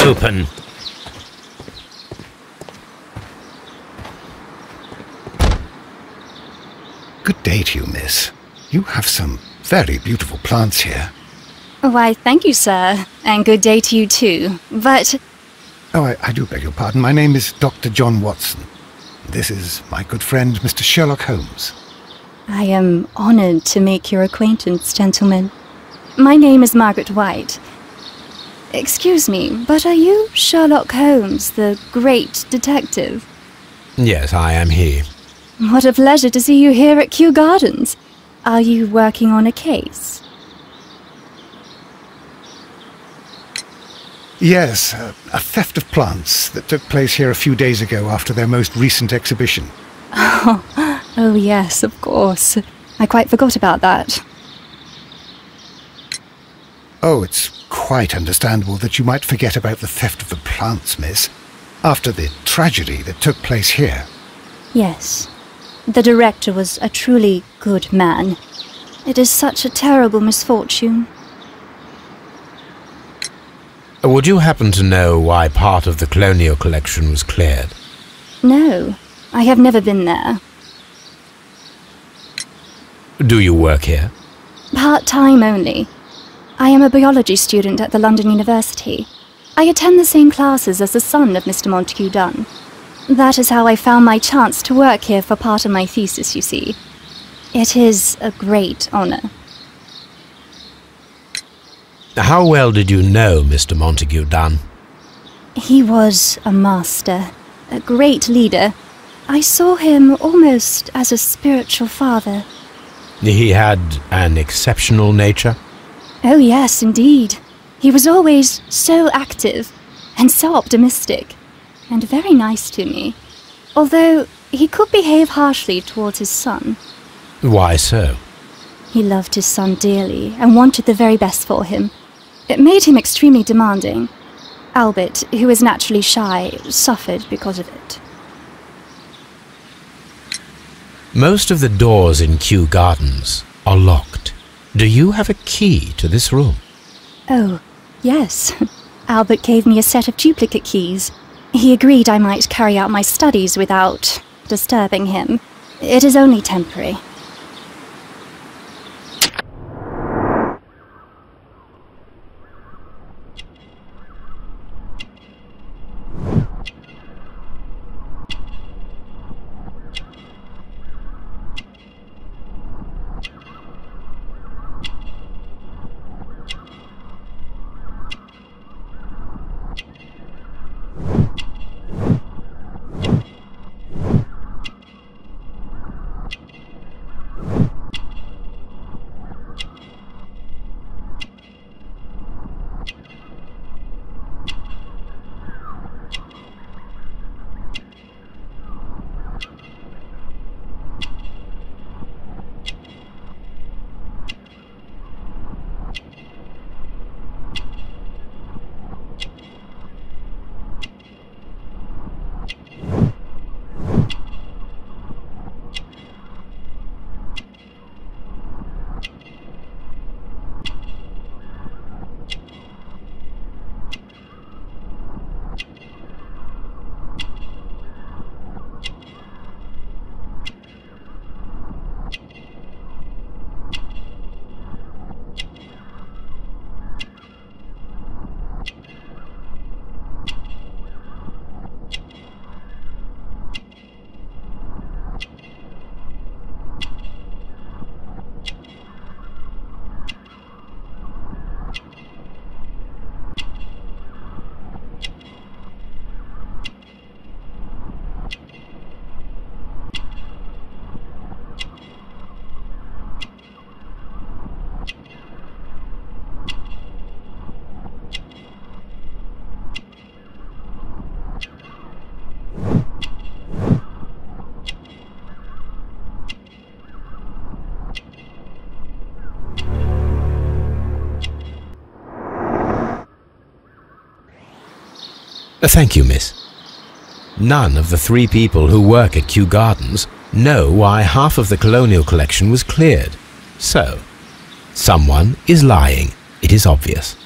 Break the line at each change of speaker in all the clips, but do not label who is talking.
open.
Good day to you, miss. You have some very beautiful plants here.
Why, thank you, sir. And good day to you too. But...
Oh, I do beg your pardon. My name is Dr. John Watson. This is my good friend, Mr. Sherlock Holmes.
I am honored to make your acquaintance, gentlemen. My name is Margaret White. Excuse me, but are you Sherlock Holmes, the great detective?
Yes, I am he.
What a pleasure to see you here at Kew Gardens. Are you working on a case?
Yes, a theft of plants that took place here a few days ago after their most recent exhibition.
Oh yes, of course. I quite forgot about that.
Oh, it's quite understandable that you might forget about the theft of the plants, miss, after the tragedy that took place here.
Yes. The director was a truly good man. It is such a terrible misfortune.
Would you happen to know why part of the colonial collection was cleared?
No, I have never been there.
Do you work here?
Part-time only. I am a biology student at the London University. I attend the same classes as the son of Mr. Montague Dunn. That is how I found my chance to work here for part of my thesis, you see. It is a great honour.
How well did you know Mr. Montague Dunn?
He was a master, a great leader. I saw him almost as a spiritual father.
He had an exceptional nature?
Oh yes, indeed. He was always so active and so optimistic, and very nice to me. Although he could behave harshly towards his son.
Why so?
He loved his son dearly and wanted the very best for him. It made him extremely demanding. Albert, who is naturally shy, suffered because of it.
Most of the doors in Kew Gardens are locked. Do you have a key to this room?
Oh, yes. Albert gave me a set of duplicate keys. He agreed I might carry out my studies without disturbing him. It is only temporary.
Thank you, miss. None of the 3 people who work at Kew Gardens know why half of the colonial collection was cleared. So, someone is lying. It is obvious.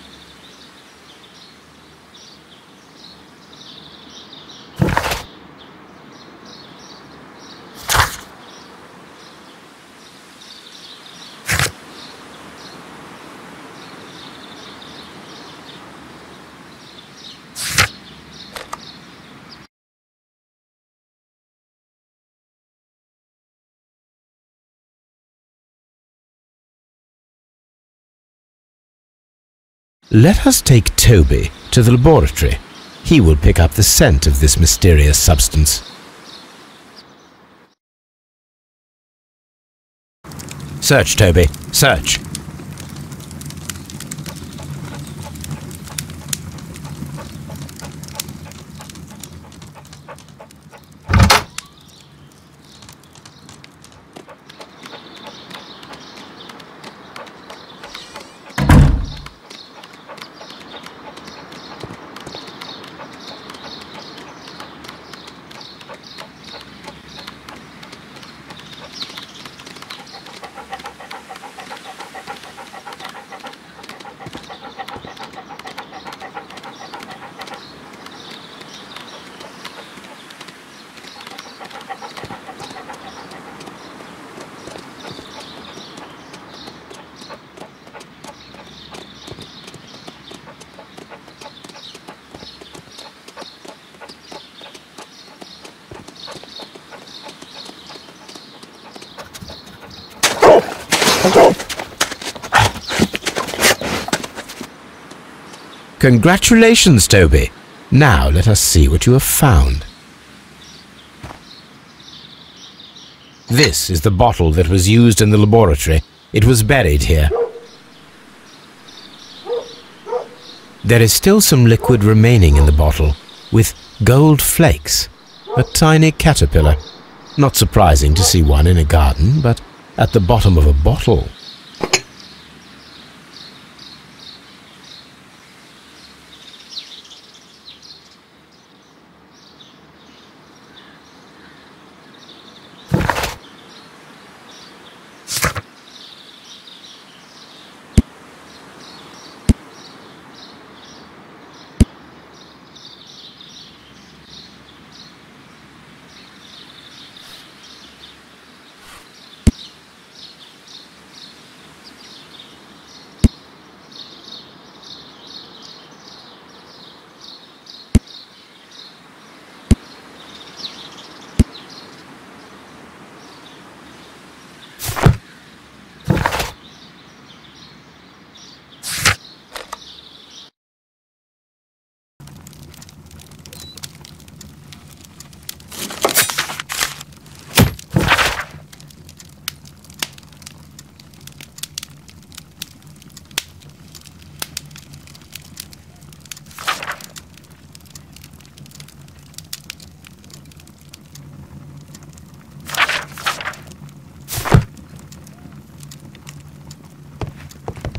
Let us take Toby to the laboratory. He will pick up the scent of this mysterious substance. Search, Toby, search. Congratulations, Toby. Now let us see what you have found. This is the bottle that was used in the laboratory. It was buried here. There is still some liquid remaining in the bottle, with gold flakes, a tiny caterpillar. Not surprising to see one in a garden, but at the bottom of a bottle.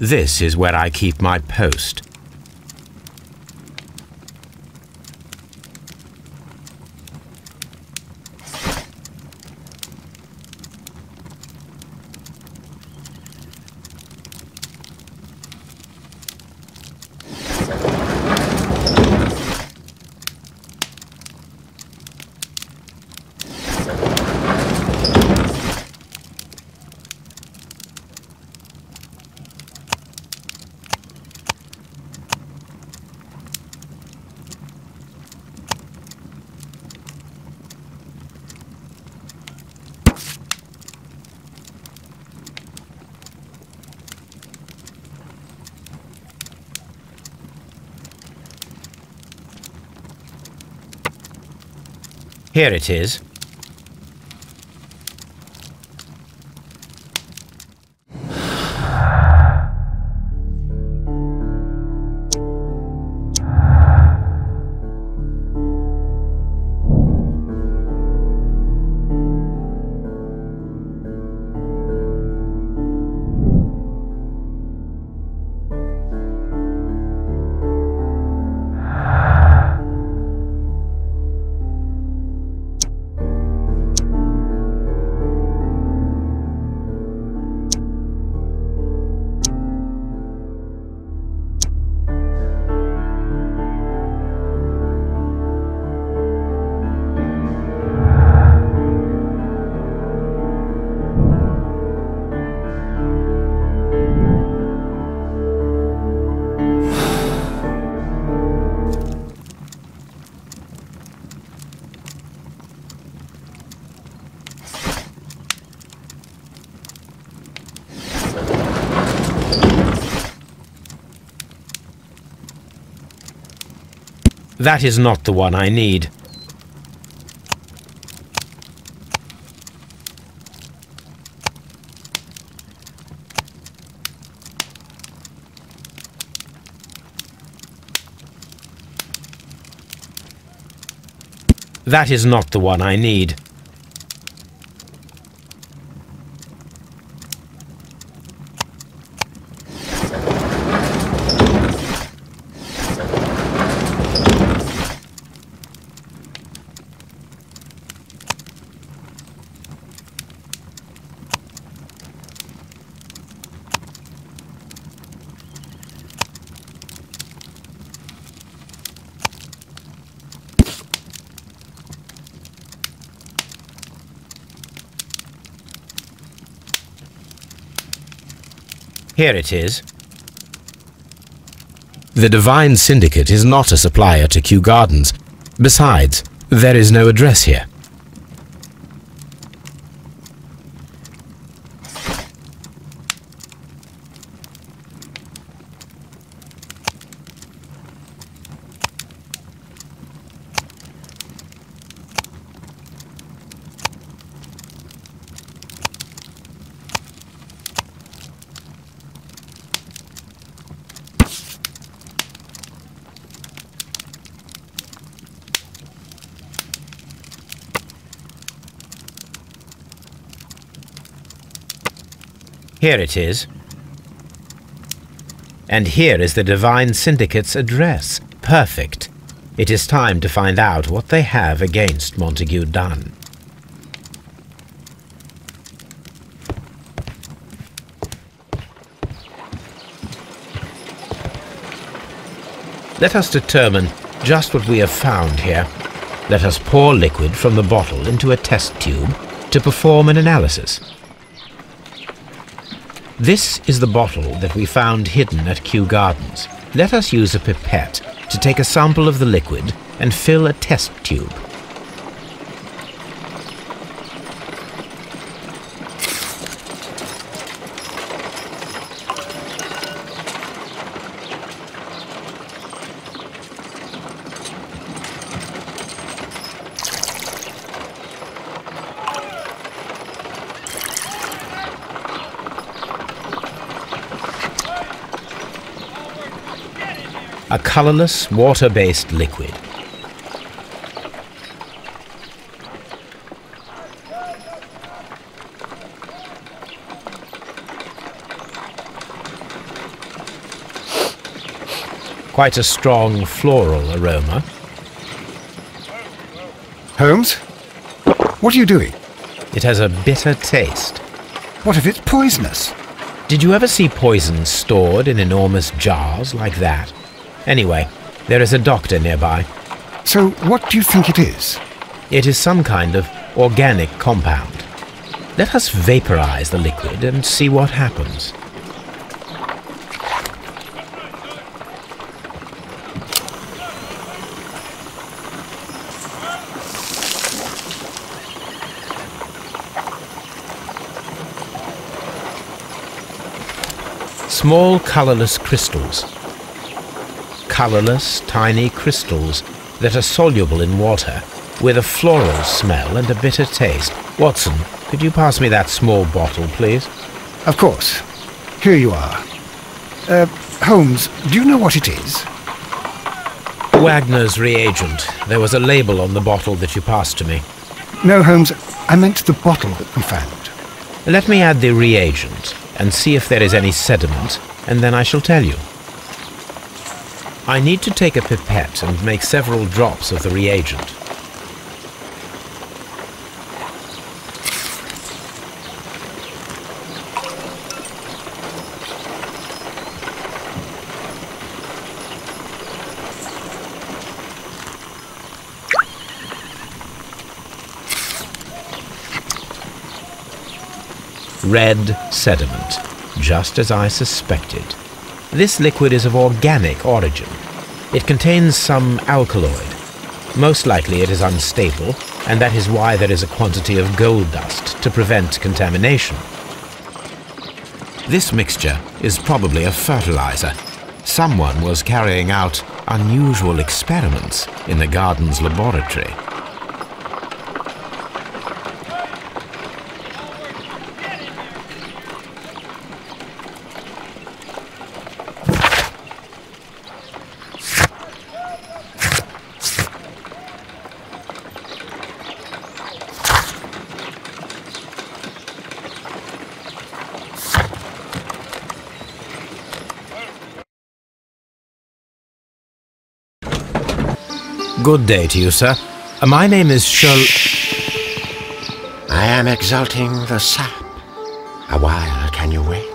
This is where I keep my post. Here it is. That is not the one I need. That is not the one I need. Here it is. The Divine Syndicate is not a supplier to Kew Gardens. Besides, there is no address here. Here it is. And here is the Divine Syndicate's address. Perfect. It is time to find out what they have against Montague Dunn. Let us determine just what we have found here. Let us pour liquid from the bottle into a test tube to perform an analysis. This is the bottle that we found hidden at Kew Gardens. Let us use a pipette to take a sample of the liquid and fill a test tube. A colorless, water-based liquid. Quite a strong floral aroma.
Holmes? What are you doing?
It has a bitter taste.
What if it's poisonous?
Did you ever see poison stored in enormous jars like that? Anyway, there is a doctor nearby.
So what do you think it is?
It is some kind of organic compound. Let us vaporize the liquid and see what happens. Small colorless crystals. Colorless, tiny crystals that are soluble in water, with a floral smell and a bitter taste. Watson, could you pass me that small bottle, please?
Of course. Here you are. Holmes, do you know what it is?
Wagner's reagent. There was a label on the bottle that you passed to me.
No, Holmes, I meant the bottle that we found.
Let me add the reagent and see if there is any sediment, and then I shall tell you. I need to take a pipette and make several drops of the reagent. Red sediment, just as I suspected. This liquid is of organic origin. It contains some alkaloid. Most likely it is unstable, and that is why there is a quantity of gold dust to prevent contamination. This mixture is probably a fertilizer. Someone was carrying out unusual experiments in the garden's laboratory. Good day to you, sir. My name is Sherlock...
I am exalting the sap. A while can you wait?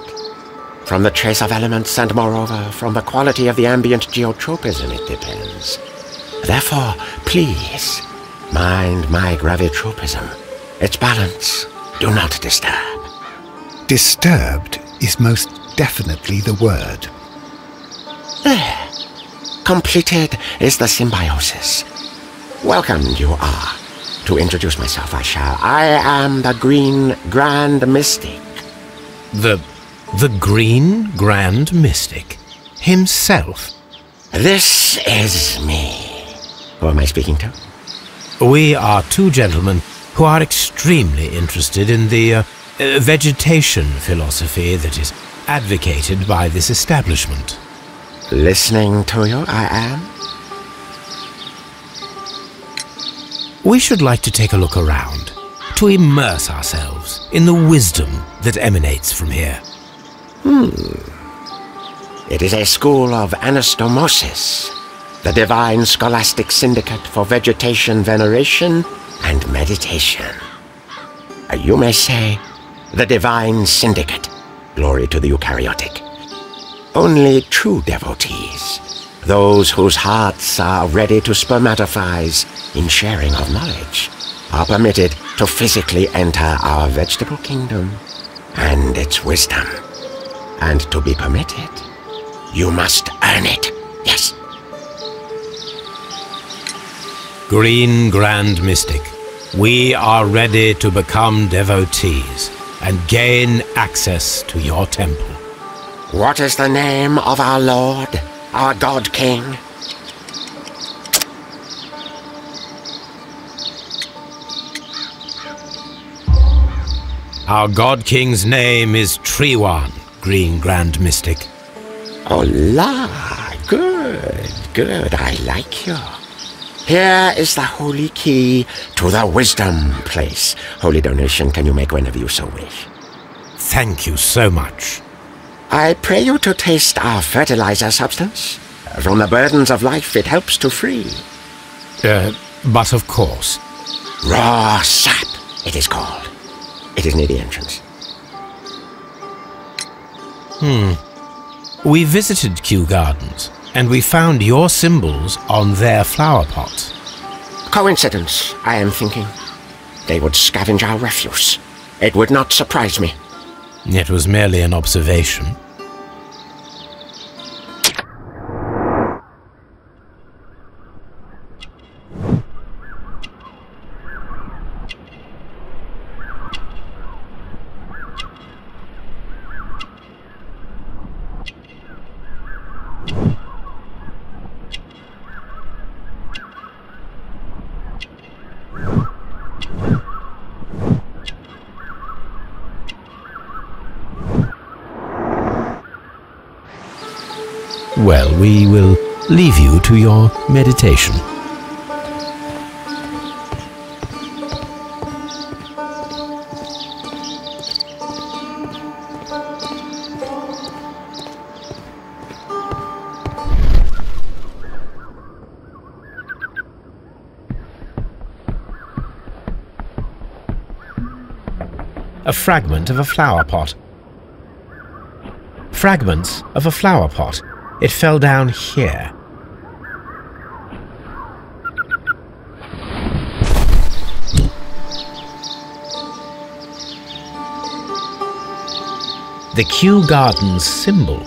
From the trace of elements and moreover from the quality of the ambient geotropism it depends. Therefore, please, mind my gravitropism. Its balance, do not disturb.
Disturbed is most definitely the word.
There. Completed is the symbiosis. Welcome you are. To introduce myself I shall. I am the Green Grand Mystic.
The Green Grand Mystic? Himself?
This is me. Who am I speaking to?
We are two gentlemen who are extremely interested in the vegetation philosophy that is advocated by this establishment.
Listening to you, I am.
We should like to take a look around, to immerse ourselves in the wisdom that emanates from here.
It is a school of anastomosis, the divine scholastic syndicate for vegetation veneration and meditation. You may say, the divine syndicate, glory to the eukaryotic. Only true devotees, those whose hearts are ready to spermatophize in sharing of knowledge, are permitted to physically enter our vegetable kingdom and its wisdom. And to be permitted, you must earn it, yes.
Green Grand Mystic, we are ready to become devotees and gain access to your temple.
What is the name of our Lord, our God King?
Our God King's name is Treewan, Green Grand Mystic.
Oh la, good, I like you. Here is the holy key to the wisdom place. Holy donation can you make whenever you so wish.
Thank you so much.
I pray you to taste our fertilizer substance. From the burdens of life it helps to free.
But of course.
Raw sap, it is called. It is near the entrance.
We visited Kew Gardens, and we found your symbols on their flower pots.
Coincidence, I am thinking. They would scavenge our refuse. It would not surprise me.
It was merely an observation. Well, we will leave you to your meditation. A fragment of a flower pot. Fragments of a flower pot. It fell down here. The Kew Gardens symbol.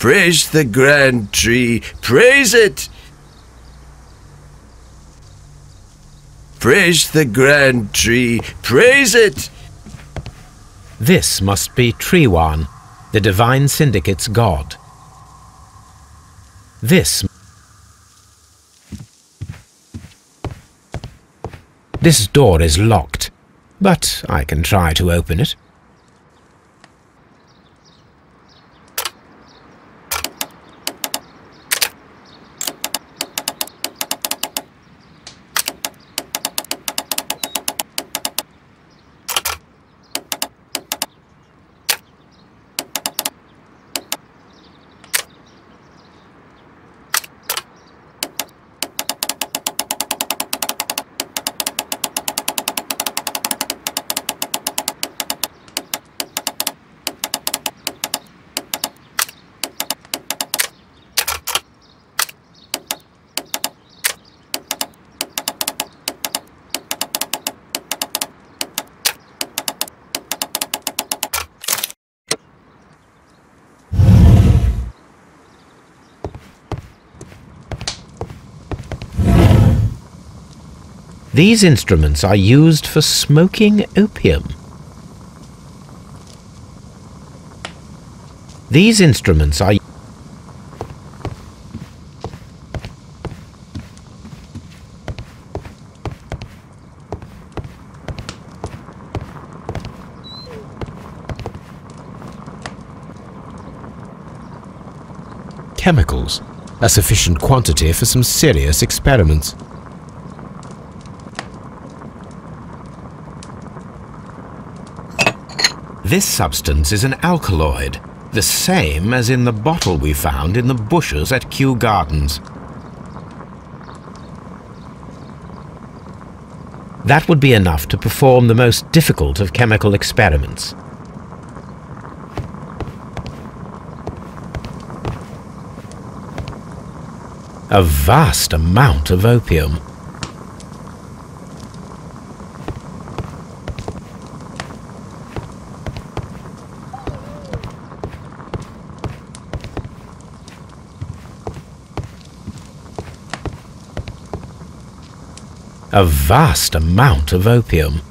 Praise the grand tree, praise it! Praise the grand tree, praise it!
This must be Triwan, the Divine Syndicate's god. This door is locked, but I can try to open it. These instruments are used for smoking opium. These instruments are chemicals, a sufficient quantity for some serious experiments. This substance is an alkaloid, the same as in the bottle we found in the bushes at Kew Gardens. That would be enough to perform the most difficult of chemical experiments. A vast amount of opium. A vast amount of opium.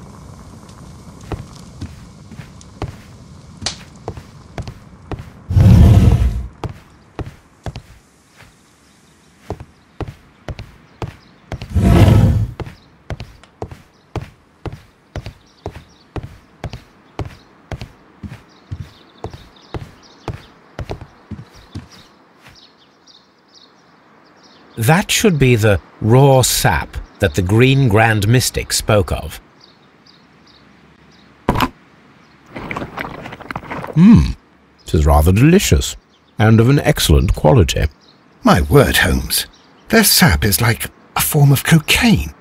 That should be the raw sap that the Green Grand Mystic spoke of. It is rather delicious, and of an excellent quality.
My word, Holmes. Their sap is like a form of cocaine.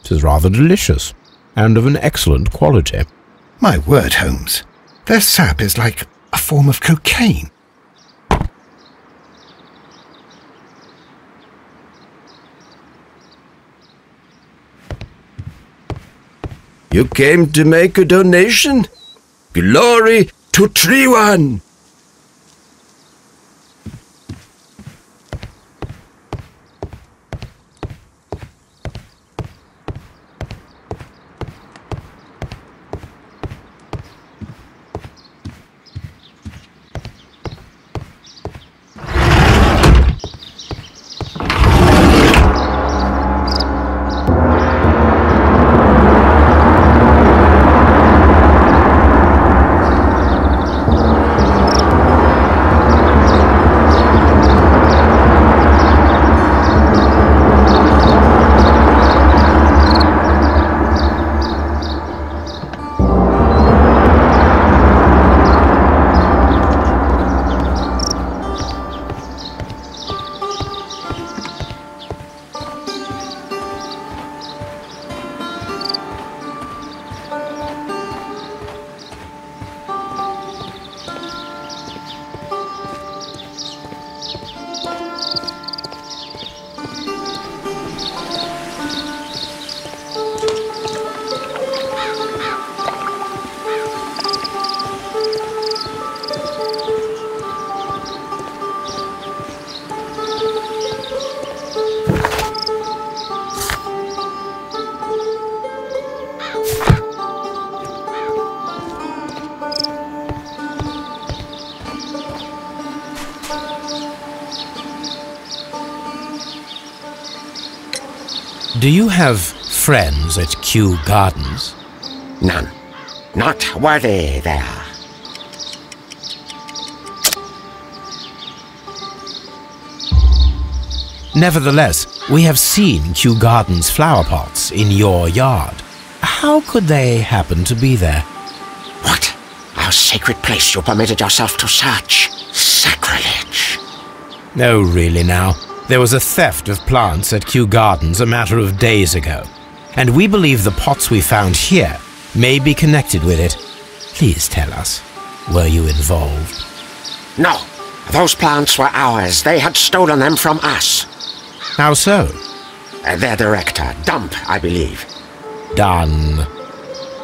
It is rather delicious, and of an excellent quality.
My word, Holmes. Their sap is like a form of cocaine.
You came to make a donation? Glory to Triwan!
Do you have friends at Kew Gardens?
None. Not worthy there.
Nevertheless, we have seen Kew Gardens flower pots in your yard. How could they happen to be there?
What? Our sacred place you permitted yourself to search? Sacrilege!
No, really now. There was a theft of plants at Kew Gardens a matter of days ago, and we believe the pots we found here may be connected with it. Please tell us, were you involved?
No. Those plants were ours. They had stolen them from us.
How so?
Their director, Dump, I believe.
Done.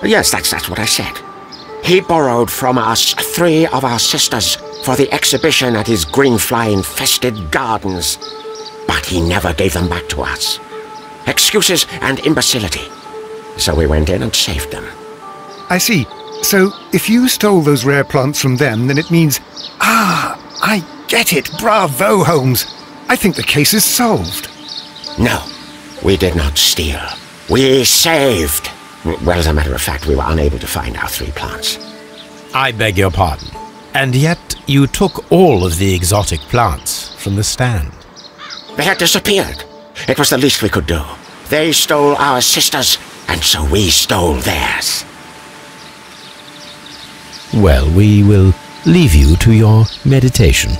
Yes, that's what I said. He borrowed from us 3 of our sisters for the exhibition at his green fly-infested gardens. But he never gave them back to us. Excuses and imbecility. So we went in and saved them.
I see. So, if you stole those rare plants from them, then it means... Ah, I get it. Bravo, Holmes. I think the case is solved.
No, we did not steal. We saved. Well, as a matter of fact, we were unable to find our 3 plants.
I beg your pardon. And yet you took all of the exotic plants from the stand.
They had disappeared. It was the least we could do. They stole our sisters, and so we stole theirs.
Well, we will leave you to your meditation.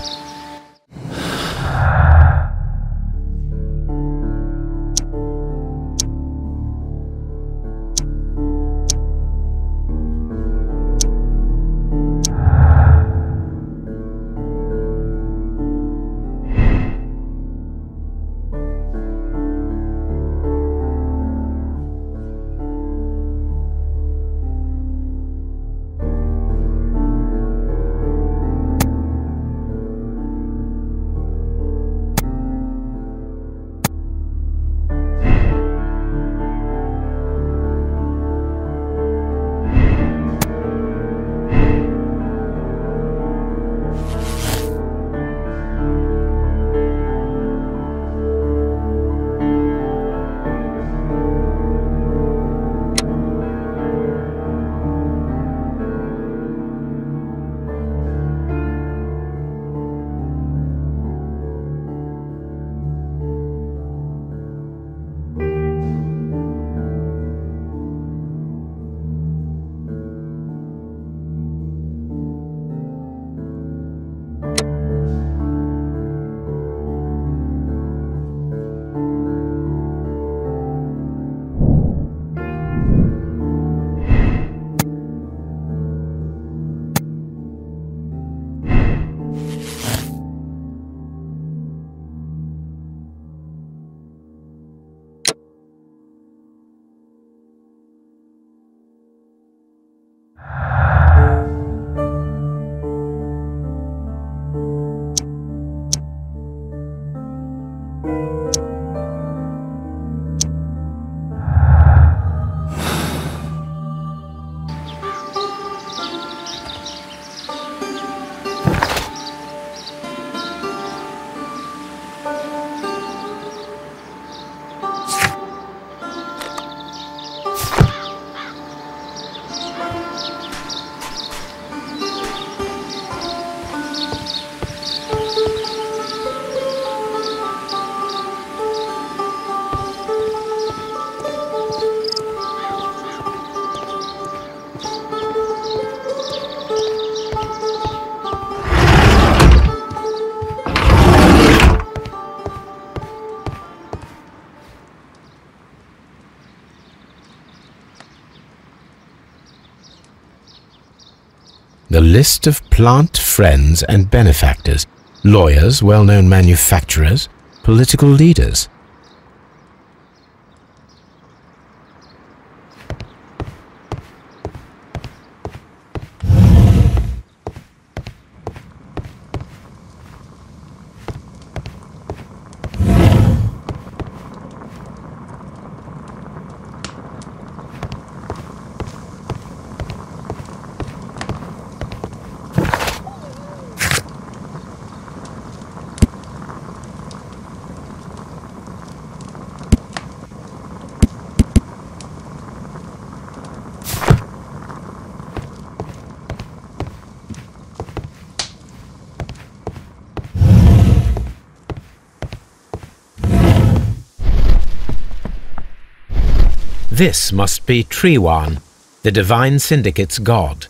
The list of plant friends and benefactors, lawyers, well-known manufacturers, political leaders. This must be Triwan, the Divine Syndicate's god.